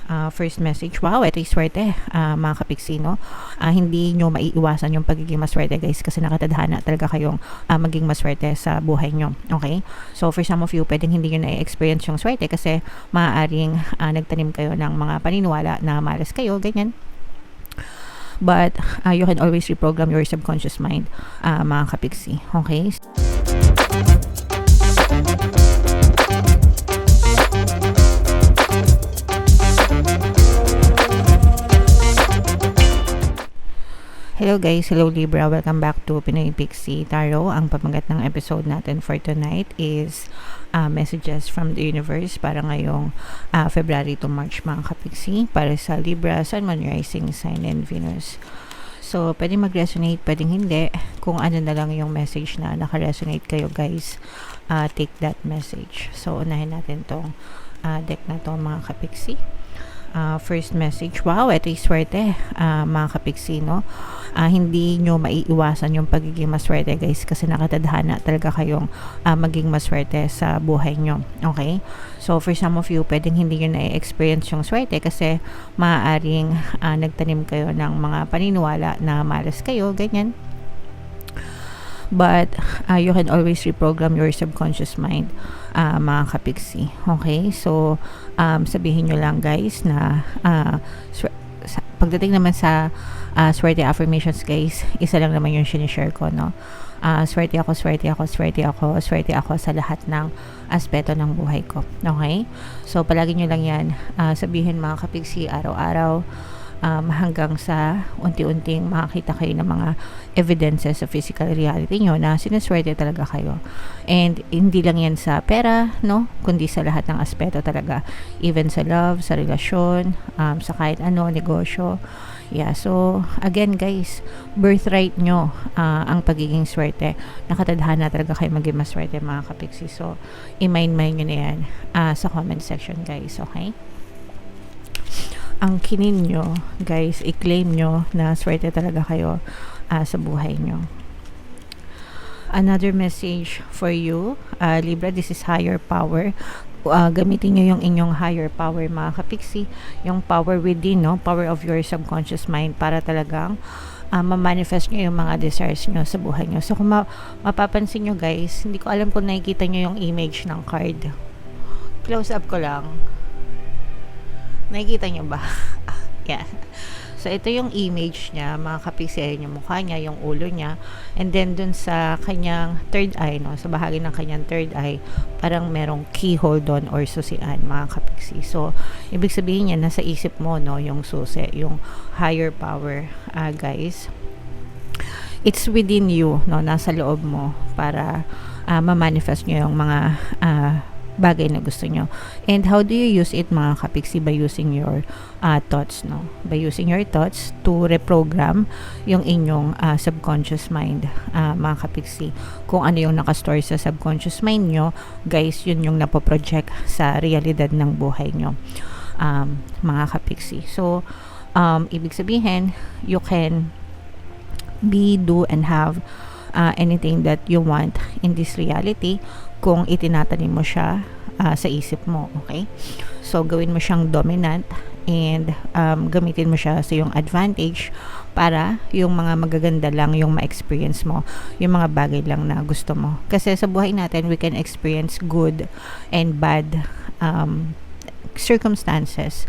First message, wow, ito yung swerte, mga kapiksi, no? Hindi nyo maiiwasan yung pagiging maswerte, guys, kasi nakatadhana talaga kayong maging maswerte sa buhay nyo, okay? So, for some of you, pwedeng hindi nyo na-experience yung swerte kasi maaaring nagtanim kayo ng mga paniniwala na malas kayo, ganyan. But, you can always reprogram your subconscious mind, mga kapiksi, okay? Hello guys, hello Libra, welcome back to Pinoy Pixie Tarot. Ang pamagat ng episode natin for tonight is messages from the universe para ngayong February to March, mga kapixie, para sa Libra, Sun, Moon, Rising, Sign, and Venus. So, pwedeng mag-resonate, pwedeng hindi. Kung ano na lang yung message na naka-resonate kayo, guys, take that message. So, unahin natin tong deck na to, mga kapixie. First message, wow, ito yung swerte, mga kapiksi, no? Hindi nyo maiiwasan yung pagiging maswerte, guys, kasi nakatadhana talaga kayong maging maswerte sa buhay nyo, okay? So, for some of you, pwedeng hindi nyo na-experience yung swerte kasi maaaring nagtanim kayo ng mga paniniwala na malas kayo, ganyan. But you can always reprogram your subconscious mind, mga kapiksi, okay? So sabihin nyo lang, guys, na pagdating naman sa swerte affirmations, guys, isa lang naman yung sinishare ko, no? Swerte ako, swerte ako, swerte ako, swerte ako sa lahat ng aspeto ng buhay ko, okay? So palagi nyo lang yan sabihin, mga kapiksi, araw-araw, hanggang sa unti-unting makakita kayo ng mga evidences sa physical reality nyo na sinaswerte talaga kayo. And hindi lang yan sa pera, no? Kundi sa lahat ng aspeto talaga. Even sa love, sa relasyon, sa kahit ano, negosyo. Yeah, so again, guys, birthright nyo ang pagiging swerte. Nakatadhana talaga kayo maging maswerte, mga kapiksi. So, i-mind nyo na yan sa comment section, guys, okay? Ang kinin nyo, guys, i-claim nyo na swerte talaga kayo sa buhay nyo. Another message for you, Libra, this is higher power. Gamitin nyo yung inyong higher power, mga kapiksi, yung power within, no? Power of your subconscious mind para talagang ma-manifest nyo yung mga desires nyo sa buhay nyo. So, kung mapapansin nyo, guys, hindi ko alam kung nakikita nyo yung image ng card. Close up ko lang. Nakikita nyo ba? Yeah. So, ito yung image niya, mga kapiksi, yung mukha niya, yung ulo niya, and then dun sa kanyang third eye, no? Sa bahagi ng kanyang third eye, parang merong keyhole doon or susian, mga kapiksi. So, ibig sabihin niya, nasa isip mo, no? Yung susi, yung higher power, guys. It's within you, no? Nasa loob mo para ma-manifest nyo yung mga bagay na gusto nyo. And how do you use it, mga kapiksi? By using your thoughts, no? By using your thoughts to reprogram yung inyong subconscious mind, mga kapiksi. Kung ano yung nakastore sa subconscious mind nyo, guys, yun yung napoproject sa realidad ng buhay nyo, mga kapiksi. So, ibig sabihin, you can be, do, and have anything that you want in this reality kung itinatanim mo siya sa isip mo, okay? So, gawin mo siyang dominant and gamitin mo siya sa yung advantage para yung mga magaganda lang yung ma-experience mo, yung mga bagay lang na gusto mo. Kasi sa buhay natin, we can experience good and bad circumstances,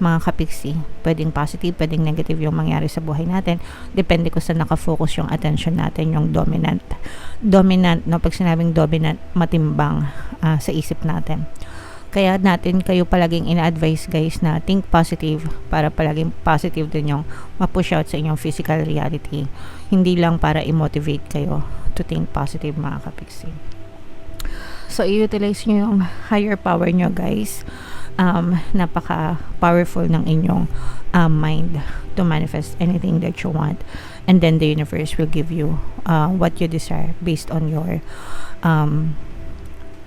mga kapiksi. Pwedeng positive, pwedeng negative yung mangyari sa buhay natin. Depende kung saan nakafocus yung attention natin, yung dominant. Dominant, no? Pag sinabing dominant, matimbang sa isip natin. Kaya natin kayo palaging ina-advise, guys, na think positive para palaging positive din yung ma-push out sa inyong physical reality. Hindi lang para i-motivate kayo to think positive, mga kapiksi. So, i-utilize nyo yung higher power nyo, guys. Napaka-powerful ng inyong mind to manifest anything that you want, and then the universe will give you what you desire based on your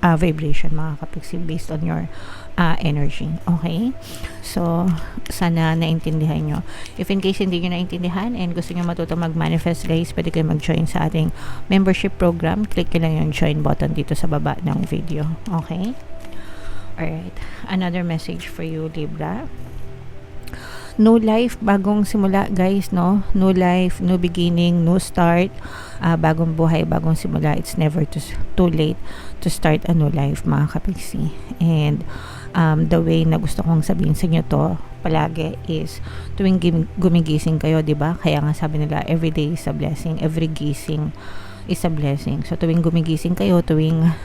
vibration, mga kapiksi, based on your energy, okay? So, sana naintindihan nyo. If in case hindi nyo naintindihan and gusto nyo matuto mag-manifest, guys, pwede kayo mag-join sa ating membership program. Click nyo lang yung join button dito sa baba ng video, okay? Alright, another message for you, Libra. New life, bagong simula guys, no? New life, new beginning, new start, bagong buhay, bagong simula. It's never too late to start a new life, mga kapiksi. And the way na gusto kong sabihin sa inyo to palagi is tuwing gumigising kayo, di ba? Kaya nga sabi nila, every day is a blessing, every gising is a blessing. So tuwing gumigising kayo, tuwing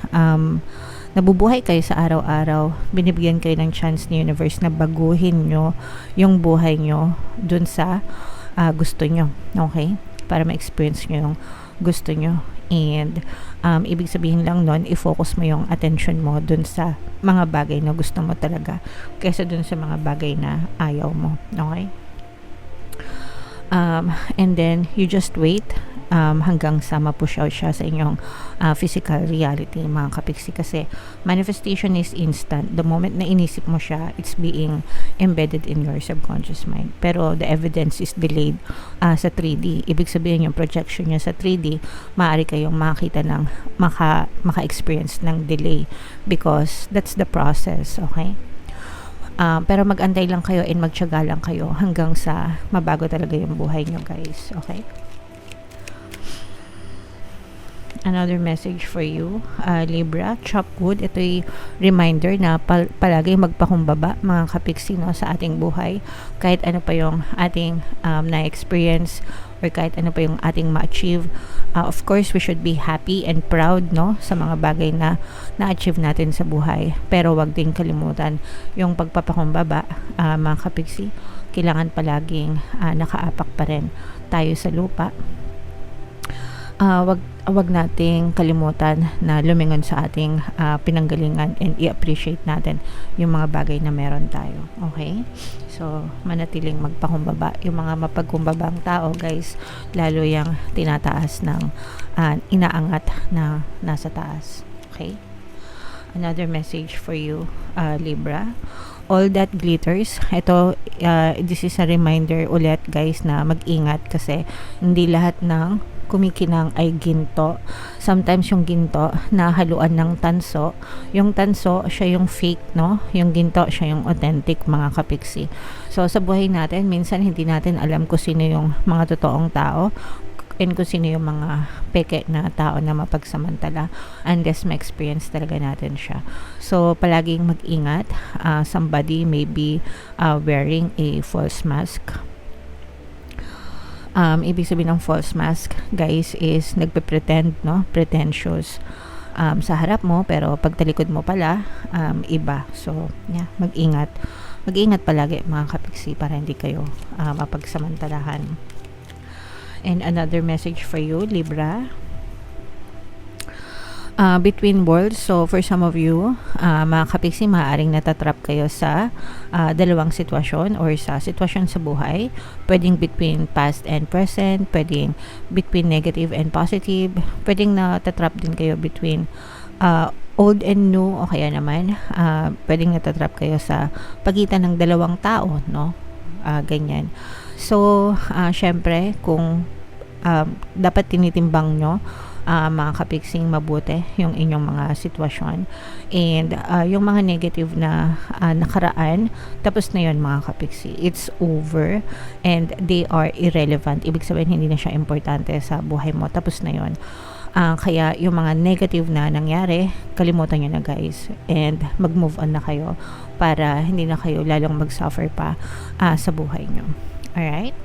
nabubuhay kayo sa araw-araw, binibigyan kayo ng chance ni universe na baguhin nyo yung buhay nyo dun sa gusto nyo. Okay? Para ma-experience nyo yung gusto nyo. And ibig sabihin lang nun, i-focus mo yung attention mo dun sa mga bagay na gusto mo talaga kaysa dun sa mga bagay na ayaw mo. Okay? And then, you just wait hanggang sa mapush out siya sa inyong physical reality, mga kapiksi. Kasi manifestation is instant. The moment na inisip mo siya, it's being embedded in your subconscious mind. Pero the evidence is delayed sa 3D. Ibig sabihin yung projection niya sa 3D, maaari kayong makita ng maka-experience ng delay because that's the process, okay? Pero mag-antay lang kayo and magtiyaga lang kayo hanggang sa mabago talaga yung buhay nyo, guys. Okay? Another message for you, Libra, chop wood. Ito'y reminder na palagi magpakumbaba, mga kapiksi, no, sa ating buhay. Kahit ano pa yung ating na-experience or kahit ano pa yung ating ma-achieve. Of course, we should be happy and proud, no, sa mga bagay na na-achieve natin sa buhay. Pero wag din kalimutan yung pagpapakumbaba, mga kapiksi. Kailangan palaging nakaapak pa rin tayo sa lupa. Wag nating kalimutan na lumingon sa ating pinanggalingan and i-appreciate natin yung mga bagay na meron tayo. Okay? So, manatiling magpakumbaba. Yung mga mapagkumbabang tao, guys, lalo yung tinataas ng inaangat na nasa taas. Okay? Another message for you, Libra. All that glitters. Ito, this is a reminder ulit, guys, na mag-ingat kasi hindi lahat ng kumikinang ay ginto. Sometimes yung ginto na haluan ng tanso. Yung tanso, siya yung fake, no? Yung ginto, siya yung authentic, mga kapiksi. So, sa buhay natin, minsan hindi natin alam kung sino yung mga totoong tao and kung sino yung mga peke na tao na mapagsamantala unless ma-experience talaga natin siya. So, palaging mag-ingat. Somebody may be wearing a false mask. Ibig sabihin ng false mask, guys, is nagpe-pretend, no? Pretentious sa harap mo, pero pag talikod mo pala, iba. So, yeah, mag-ingat. Mag-ingat palagi, mga kapiksi, para hindi kayo mapagsamantalahan. And another message for you, Libra. Between worlds. So, for some of you, mga kapiksi, maaaring natatrap kayo sa dalawang sitwasyon or sa sitwasyon sa buhay. Pwedeng between past and present, pwedeng between negative and positive, pwedeng natatrap din kayo between old and new, o kaya naman, pwedeng natatrap kayo sa pagitan ng dalawang tao, no? Ganyan. So, syempre, kung dapat tinitimbang nyo, mga kapiksing, mabuti yung inyong mga sitwasyon and yung mga negative na nakaraan, tapos na yun, mga kapiksi. It's over and they are irrelevant. Ibig sabihin, hindi na siya importante sa buhay mo. Tapos na yun. Kaya yung mga negative na nangyari, kalimutan nyo na, guys, and mag-move on na kayo para hindi na kayo lalong mag-suffer pa sa buhay nyo. Alright?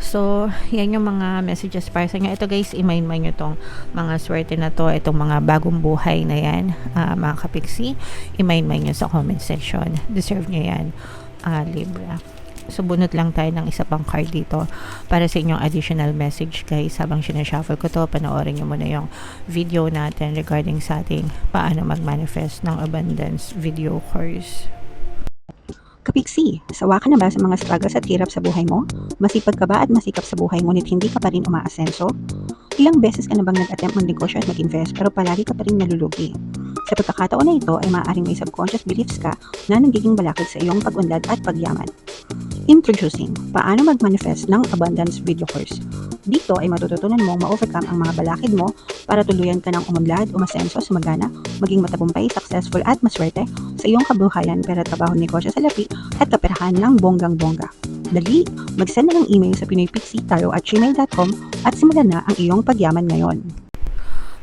So, yan yung mga messages para sa inyo. Ito, guys, i-mind nyo tong mga swerte na to, itong mga bagong buhay na yan, mga kapiksi. I-mind nyo sa comment section. Deserve nyo yan, Libra. So, bunot lang tayo ng isa pang card dito para sa inyong additional message, guys. Habang sinashuffle ko to, panoorin nyo muna yung video natin regarding sa ating paano mag-manifest ng abundance video course. Kapiksi, sawa ka na ba sa mga struggles at hirap sa buhay mo? Masipag ka ba at masikap sa buhay ngunit hindi ka pa rin umaasenso? Ilang beses ka na bang nag-attempt mag-negosyo at mag-invest pero palagi ka pa rin nalulugi? Sa pagkakataon na ito ay maaaring may subconscious beliefs ka na nagiging balakid sa iyong pag-unlad at pagyaman. Introducing, paano mag-manifest ng abundance video course. Dito ay matututunan mong ma-overcome ang mga balakid mo para tuluyan ka ng umunlad, umasenso, sumagana, maging matagumpay, successful at maswerte sa iyong kabuhayan, pera, trabaho, negosyo, salapi at kaperahan ng bonggang-bongga. Dali, mag-send na ng email sa pinoypixitaro@gmail.com at simulan na ang iyong pagyaman ngayon.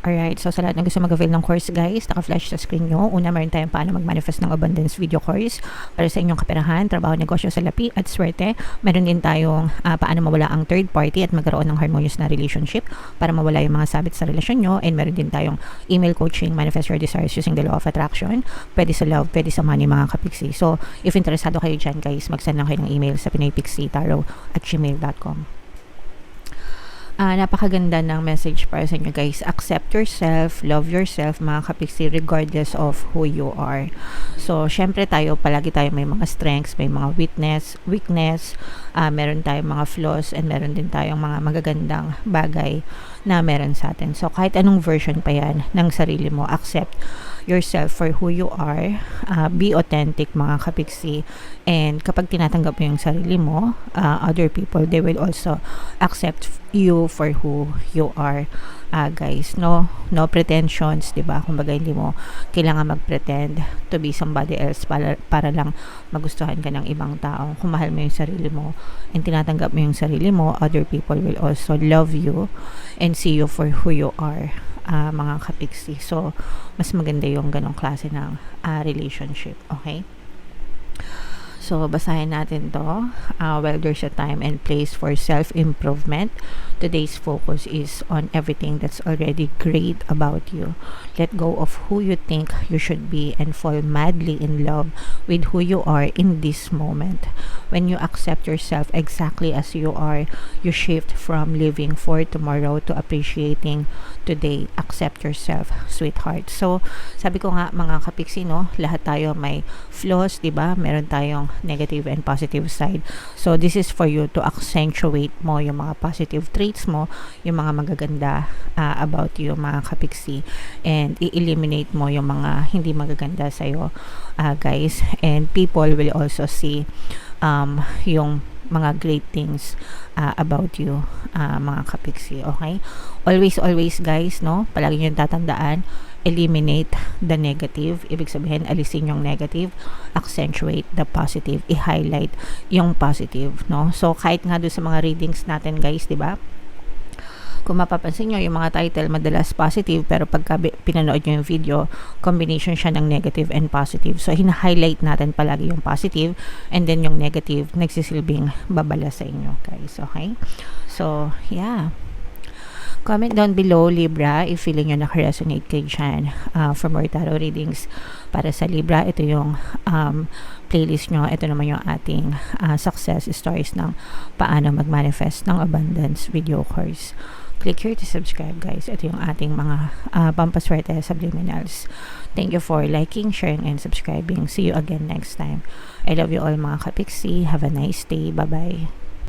Alright, so sa lahat ng gusto mag-avail ng course guys, naka-flash sa screen nyo. Una, meron tayong paano mag-manifest ng abundance video course para sa inyong kaperahan, trabaho, negosyo, salapi at swerte. Meron din tayong paano mawala ang third party at magkaroon ng harmonious na relationship para mawala yung mga sabit sa relasyon nyo. And meron din tayong email coaching, manifest your desires using the law of attraction. Pwede sa love, pwede sa money mga kapiksi. So, if interesado kayo dyan guys, mag-send lang kayo ng email sa pinoypixitaro@gmail.com. Napakaganda ng message para sa inyo guys. Accept yourself, love yourself mga kapiksi regardless of who you are. So, syempre palagi tayo may mga strengths, may mga weakness, meron tayong mga flaws, and meron din tayong mga magagandang bagay na meron sa atin. So, kahit anong version pa yan ng sarili mo, accept yourself for who you are. Be authentic mga kapiksi. And kapag tinatanggap mo yung sarili mo, other people, they will also accept you for who you are. Guys, no pretensions, 'di ba? Kumbaga hindi mo kailangan mag-pretend to be somebody else para lang magustuhan ka ng ibang tao. Kung mahal mo yung sarili mo and tinatanggap mo yung sarili mo, other people will also love you and see you for who you are. Mga kapiksi. So, mas maganda yung ganong klase ng relationship. Okay? So, basahin natin to. Well, there's a time and place for self-improvement. Today's focus is on everything that's already great about you. Let go of who you think you should be and fall madly in love with who you are in this moment. When you accept yourself exactly as you are, you shift from living for tomorrow to appreciating today. Accept yourself, sweetheart. So, sabi ko nga mga kapiksi, no, lahat tayo may flaws, 'di ba? Meron tayong negative and positive side. So, this is for you to accentuate mo yung mga positive traits mo, yung mga magaganda about you, mga kapiksi, and i-eliminate mo yung mga hindi magaganda sa'yo, guys. And people will also see yung mga great things about you, mga kapiksi. Okay? Always guys, no? Palagi nyo tatandaan, eliminate the negative. Ibig sabihin, alisin yung negative, accentuate the positive, i-highlight yung positive, no? So, kahit nga doon sa mga readings natin guys, di ba? Kung mapapansin nyo, yung mga title madalas positive, pero pagka pinanood nyo yung video, combination siya ng negative and positive. So, hina-highlight natin palagi yung positive, and then yung negative, nagsisilbing babala sa inyo, guys. Okay? So, yeah. Comment down below, Libra, if feeling nyo naka-resonate kayo dyan for more tarot readings para sa Libra. Ito yung playlist nyo. Ito naman yung ating success stories ng paano mag-manifest ng abundance video course. Click here to subscribe, guys. Ito yung ating mga pampaswerte subliminals. Thank you for liking, sharing, and subscribing. See you again next time. I love you all mga kapiksi. Have a nice day. Bye-bye.